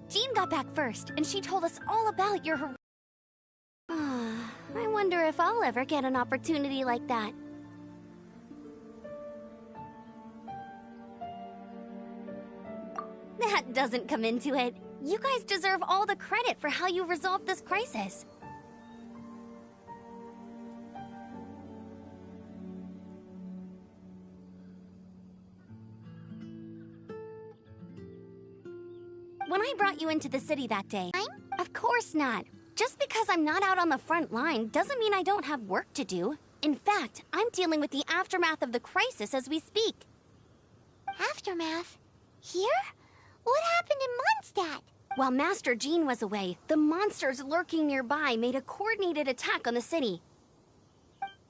Jean got back first, and she told us all about your I wonder if I'll ever get an opportunity like that. That doesn't come into it. You guys deserve all the credit for how you resolved this crisis. When I brought you into the city that day... Of course not. Just because I'm not out on the front line doesn't mean I don't have work to do. In fact, I'm dealing with the aftermath of the crisis as we speak. Aftermath? Here? What happened in Mondstadt? While Master Jean was away, the monsters lurking nearby made a coordinated attack on the city.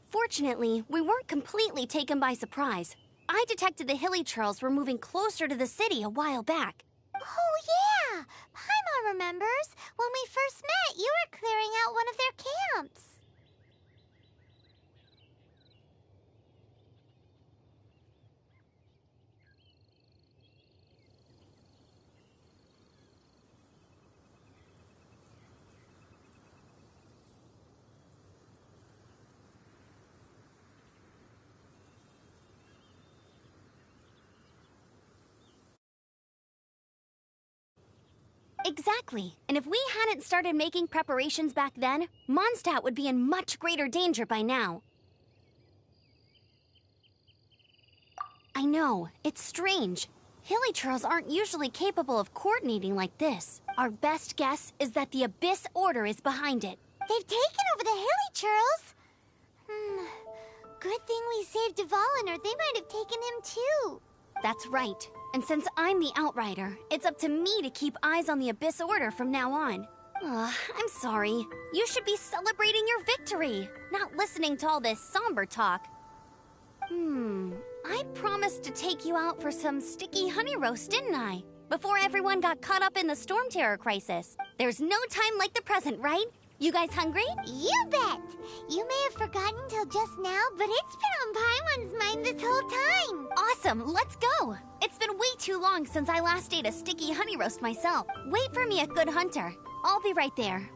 Fortunately, we weren't completely taken by surprise. I detected the Hilly Churls were moving closer to the city a while back. Oh, yeah! Paimon remembers. When we first met, you were clearing out one of their camps. Exactly. And if we hadn't started making preparations back then, Mondstadt would be in much greater danger by now. I know, it's strange. Hilly Churls aren't usually capable of coordinating like this. Our best guess is that the Abyss Order is behind it. They've taken over the Hilly Churls? Good thing we saved Dvalin, or they might have taken him too. That's right. And since I'm the Outrider, it's up to me to keep eyes on the Abyss Order from now on. I'm sorry. You should be celebrating your victory, not listening to all this somber talk. I promised to take you out for some sticky honey roast, didn't I? Before everyone got caught up in the Storm Terror crisis. There's no time like the present, right? You guys hungry? You bet! You may have forgotten till just now, but it's been on Paimon's mind this whole time! Awesome, let's go! It's been way too long since I last ate a sticky honey roast myself. Wait for me at Good Hunter. I'll be right there.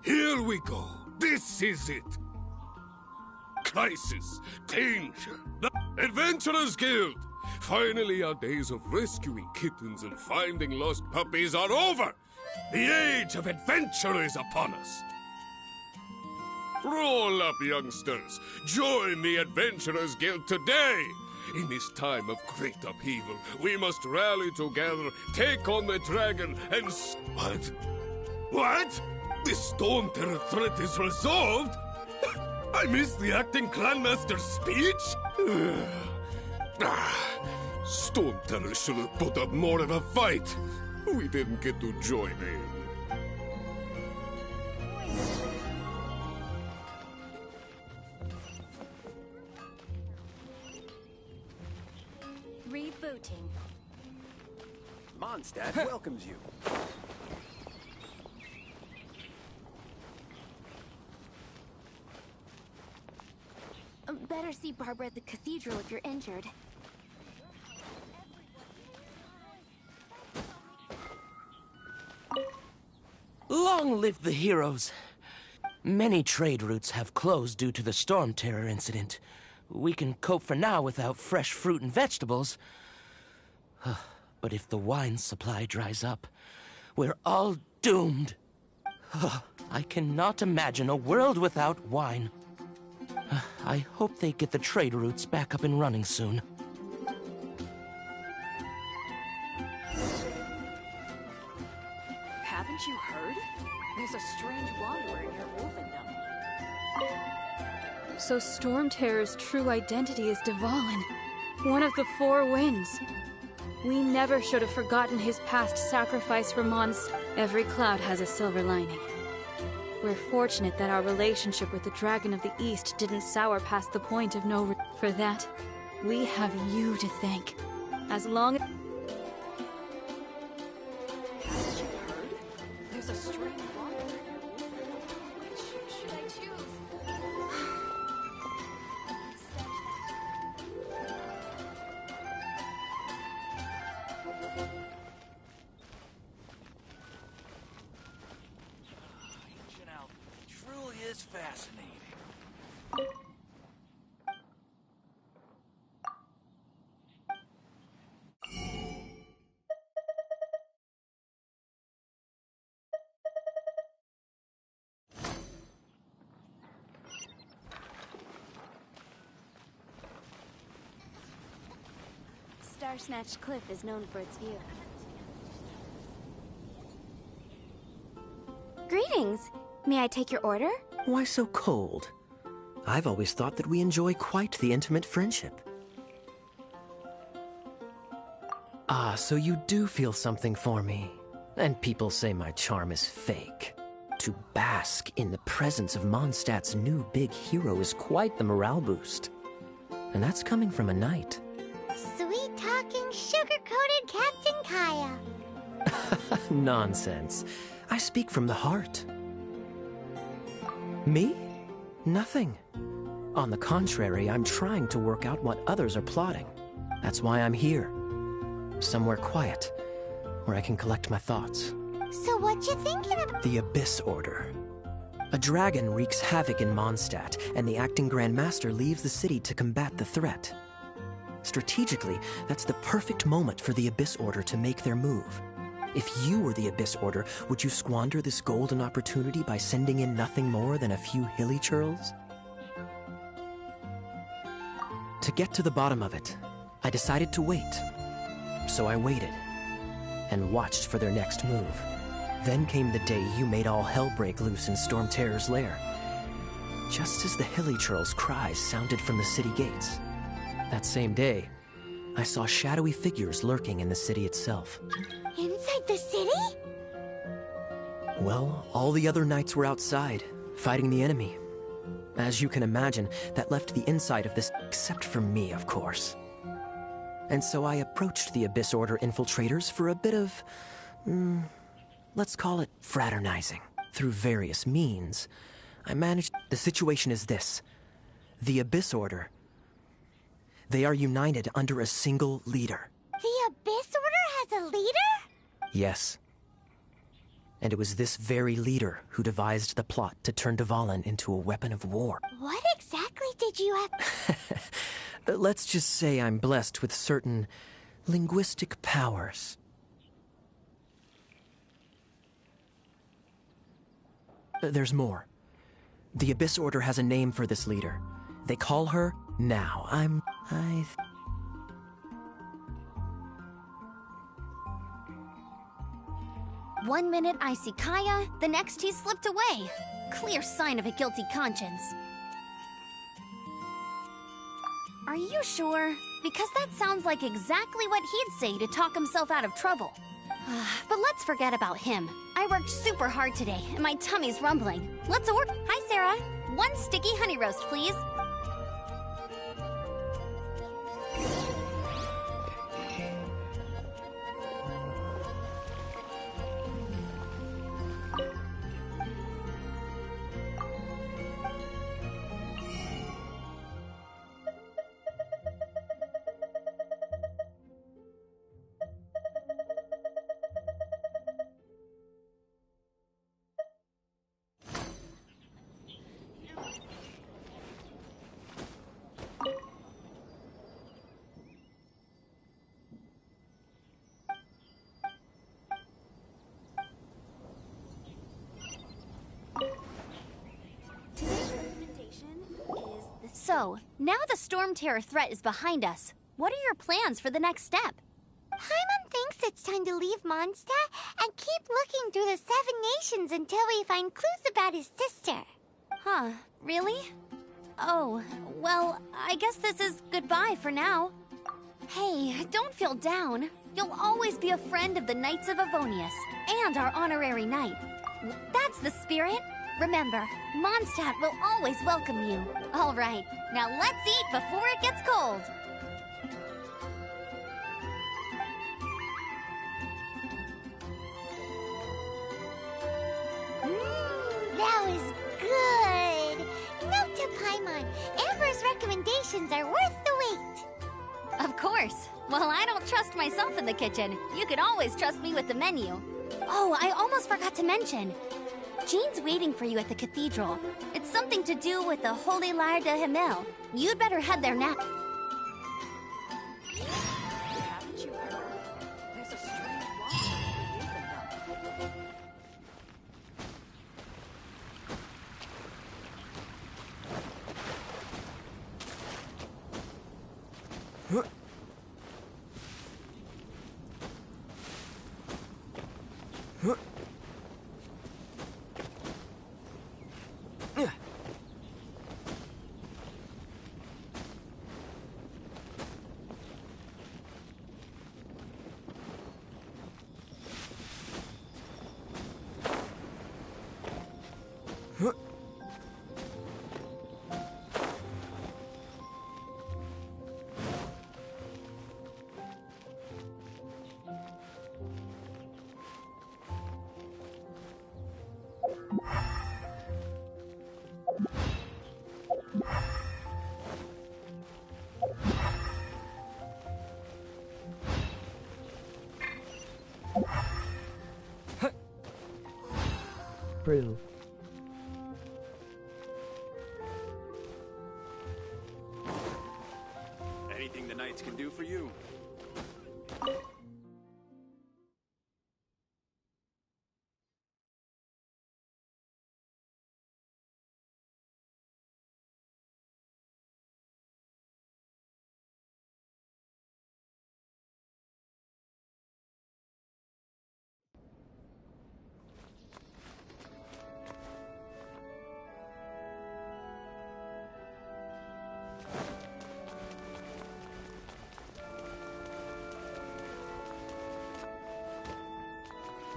Here we go. This is it. Crisis, danger, the Adventurers Guild. Finally, our days of rescuing kittens and finding lost puppies are over. The age of adventure is upon us. Roll up, youngsters. Join the Adventurers Guild today. In this time of great upheaval, we must rally together, take on the dragon, and What? What? The Storm Terror threat is resolved? I missed the acting clanmaster's speech? Storm Terror should have put up more of a fight. We didn't get to join in. Rebooting. Mondstadt welcomes you. Better see Barbara at the cathedral if you're injured. Long live the heroes! Many trade routes have closed due to the Storm Terror incident. We can cope for now without fresh fruit and vegetables. But if the wine supply dries up, we're all doomed. I cannot imagine a world without wine. I hope they get the trade routes back up and running soon. Haven't you heard? There's a strange wanderer near Wolfendom. So Storm Terror's true identity is Dvalin, one of the Four Winds. We never should have forgotten his past sacrifice for Mons. Every cloud has a silver lining. We're fortunate that our relationship with the Dragon of the East didn't sour past the point of no return. For that, we have you to thank. As long as... Haven't you heard? There's a strange wanderer near Wolfendom. Which should I choose? Ancient alchemy truly is fascinating. Starsnatch Cliff is known for its view. Greetings! May I take your order? Why so cold? I've always thought that we enjoy quite the intimate friendship. Ah, so you do feel something for me. And people say my charm is fake. To bask in the presence of Mondstadt's new big hero is quite the morale boost. And that's coming from a knight. Sweet-talking, sugar-coated Captain Kaya. Nonsense. I speak from the heart. Me? Nothing. On the contrary, I'm trying to work out what others are plotting. That's why I'm here. Somewhere quiet, where I can collect my thoughts. So what you thinking about? The Abyss Order. A dragon wreaks havoc in Mondstadt, and the acting Grand Master leaves the city to combat the threat. Strategically, that's the perfect moment for the Abyss Order to make their move. If you were the Abyss Order, would you squander this golden opportunity by sending in nothing more than a few hilly churls? To get to the bottom of it, I decided to wait. So I waited, and watched for their next move. Then came the day you made all hell break loose in Storm Terror's lair. Just as the hilly churls' cries sounded from the city gates. That same day, I saw shadowy figures lurking in the city itself. Inside the city? Well, all the other knights were outside, fighting the enemy. As you can imagine, that left the inside of this, except for me, of course. And so I approached the Abyss Order infiltrators for a bit of, let's call it fraternizing. Through various means, I managed... The situation is this. The Abyss Order, they are united under a single leader. The Abyss Order has a leader? Yes. And it was this very leader who devised the plot to turn Dvalin into a weapon of war. What exactly did you have? Let's just say I'm blessed with certain linguistic powers. There's more. The Abyss Order has a name for this leader. They call her Now. 1 minute I see Kaya, the next he slipped away. Clear sign of a guilty conscience. Are you sure? Because that sounds like exactly what he'd say to talk himself out of trouble. But let's forget about him. I worked super hard today, and my tummy's rumbling. Let's order. Hi, Sarah. 1 sticky honey roast, please. So, now the Storm Terror threat is behind us. What are your plans for the next step? Paimon thinks it's time to leave Mondstadt and keep looking through the 7 nations until we find clues about his sister. Huh, really? Oh, well, I guess this is goodbye for now. Hey, don't feel down. You'll always be a friend of the Knights of Avonius, and our honorary knight. That's the spirit. Remember, Mondstadt will always welcome you. All right, now let's eat before it gets cold. That was good. Note to Paimon, Amber's recommendations are worth the wait. Of course. Well, I don't trust myself in the kitchen. You can always trust me with the menu. Oh, I almost forgot to mention. Jean's waiting for you at the cathedral. It's something to do with the Holy Lyre de Himmel. You'd better head there now. Haven't you heard? There's a strange wand underneath them. Brew. Anything the Knights can do for you.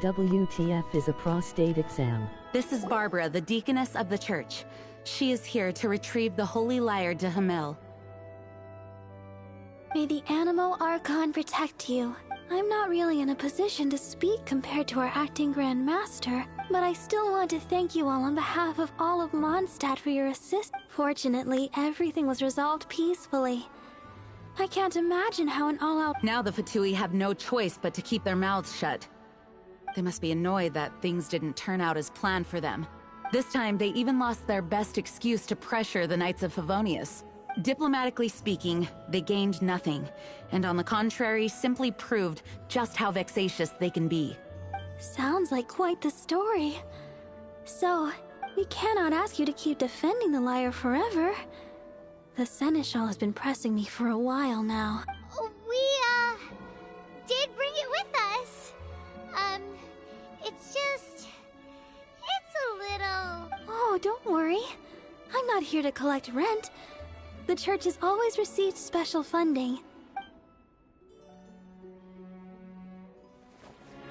WTF is a prostate exam. This is Barbara, the deaconess of the church. She is here to retrieve the Holy Lyre de Himmel. May the Animo Archon protect you. I'm not really in a position to speak compared to our acting Grand Master, but I still want to thank you all on behalf of all of Mondstadt for your assist. Fortunately, everything was resolved peacefully. I can't imagine how an all-out— Now the Fatui have no choice but to keep their mouths shut. They must be annoyed that things didn't turn out as planned for them. This time, they even lost their best excuse to pressure the Knights of Favonius. Diplomatically speaking, they gained nothing, and on the contrary, simply proved just how vexatious they can be. Sounds like quite the story. So, we cannot ask you to keep defending the lyre forever. The Seneschal has been pressing me for a while now. We, did bring it with us. It's a little— Oh, don't worry. I'm not here to collect rent. The church has always received special funding.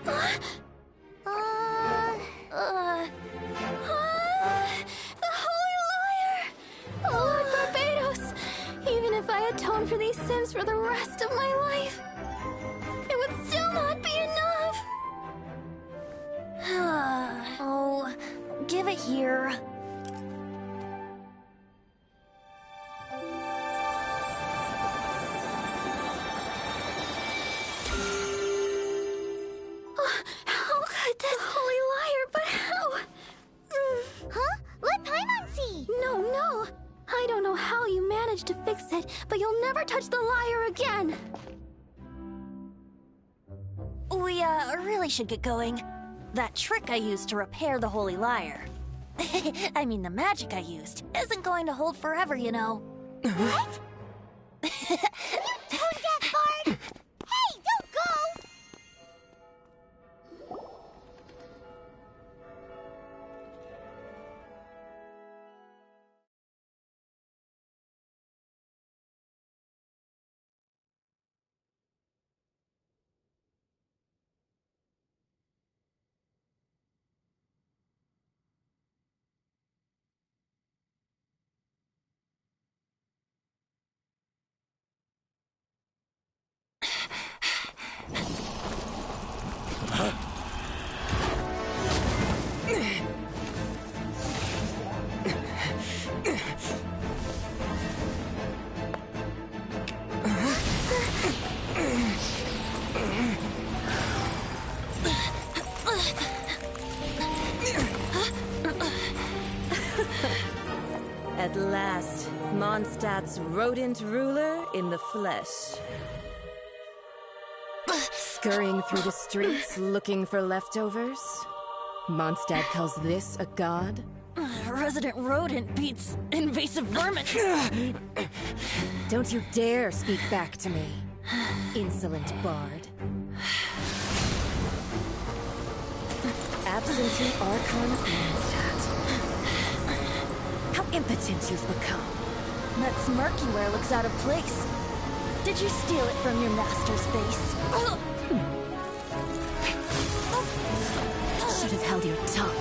The Holy Lyre! Lord Barbados! Even if I atone for these sins for the rest of my life, it would still not be enough! Oh, give it here. How could this Holy Lyre, but how? Huh? Let Paimon see! No. I don't know how you managed to fix it, but you'll never touch the lyre again! We, really should get going. That trick I used to repair the Holy Lyre. I mean, the magic I used isn't going to hold forever, you know. What? Tone deaf, Bard! Hey, don't go! At last, Mondstadt's rodent ruler in the flesh. Scurrying through the streets looking for leftovers? Mondstadt calls this a god? Resident rodent beats invasive vermin. Don't you dare speak back to me, insolent bard. Absentee Archon of Mondstadt. How impotent you've become. That smirk you wear looks out of place. Did you steal it from your master's face? Should have held your tongue.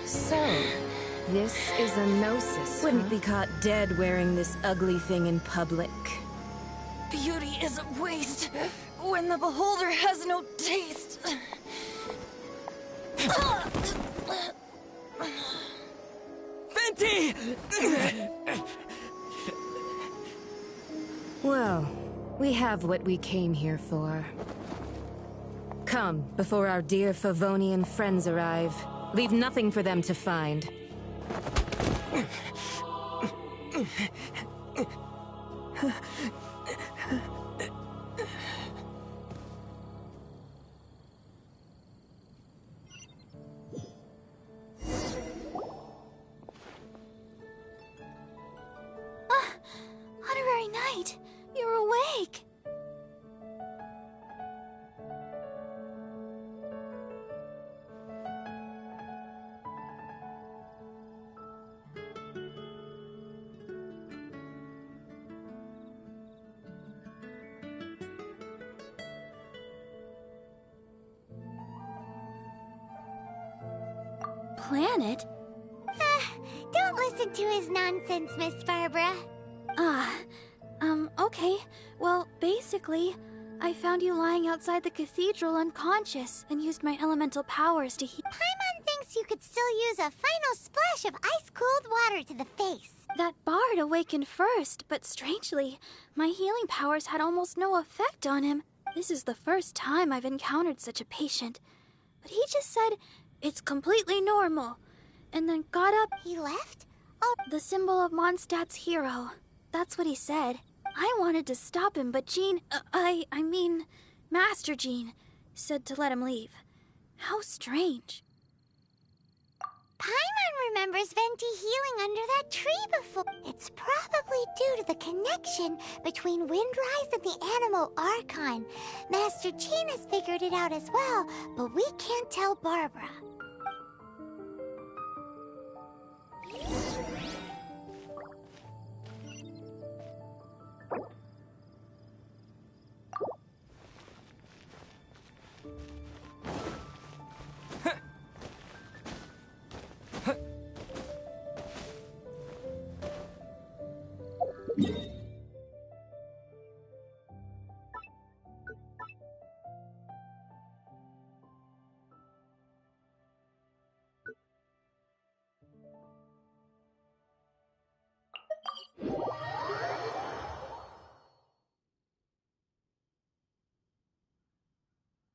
So, this is a gnosis. Wouldn't be caught dead wearing this ugly thing in public. Beauty is a waste when the beholder has no taste. Venti! Well, we have what we came here for. Come, before our dear Favonian friends arrive. Leave nothing for them to find. Honorary Knight, you're awake. Planet? Don't listen to his nonsense, Miss Barbara. Okay. Well, basically, I found you lying outside the cathedral unconscious and used my elemental powers to heal. Paimon thinks you could still use a final splash of ice-cold water to the face. That bard awakened first, but strangely, my healing powers had almost no effect on him. This is the first time I've encountered such a patient. But he just said, it's completely normal, and then got up. He left? Oh, The symbol of Mondstadt's hero. That's what he said. I wanted to stop him, but Jean, I mean, Master Jean, said to let him leave. How strange. Paimon remembers Venti healing under that tree before. It's probably due to the connection between Windrise and the Animal Archon. Master Jean has figured it out as well, but we can't tell Barbara.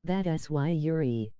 That's why Yuri.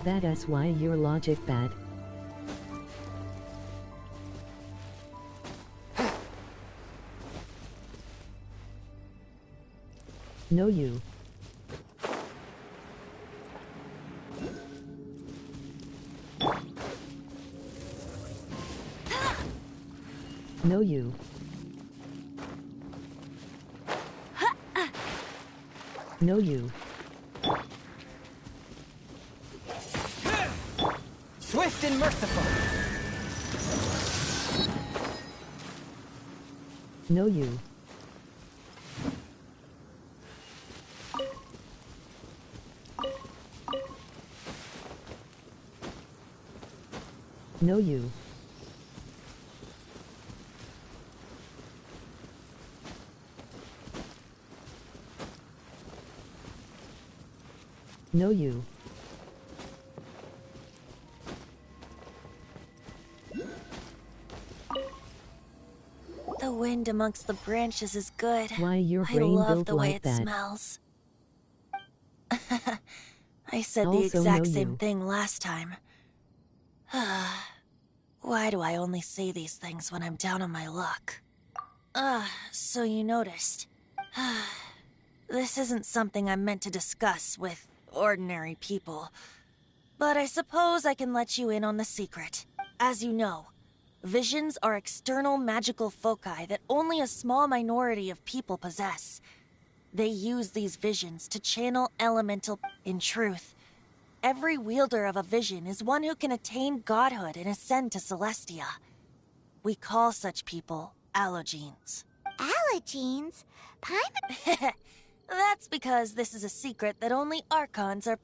That's why your logic bad. No you. No you. No you. Swift and merciful. No you. No you. No you. The wind amongst the branches is good. Why your I brain love built the way like it that. smells. I said the Also exact know same you. thing last time. Why do I only say these things when I'm down on my luck? So you noticed. This isn't something I'm meant to discuss with ordinary people. But I suppose I can let you in on the secret. As you know, visions are external magical foci that only a small minority of people possess. They use these visions to channel elemental... In truth, every wielder of a vision is one who can attain godhood and ascend to Celestia. We call such people allogenes. Allogenes? That's because this is a secret that only Archons are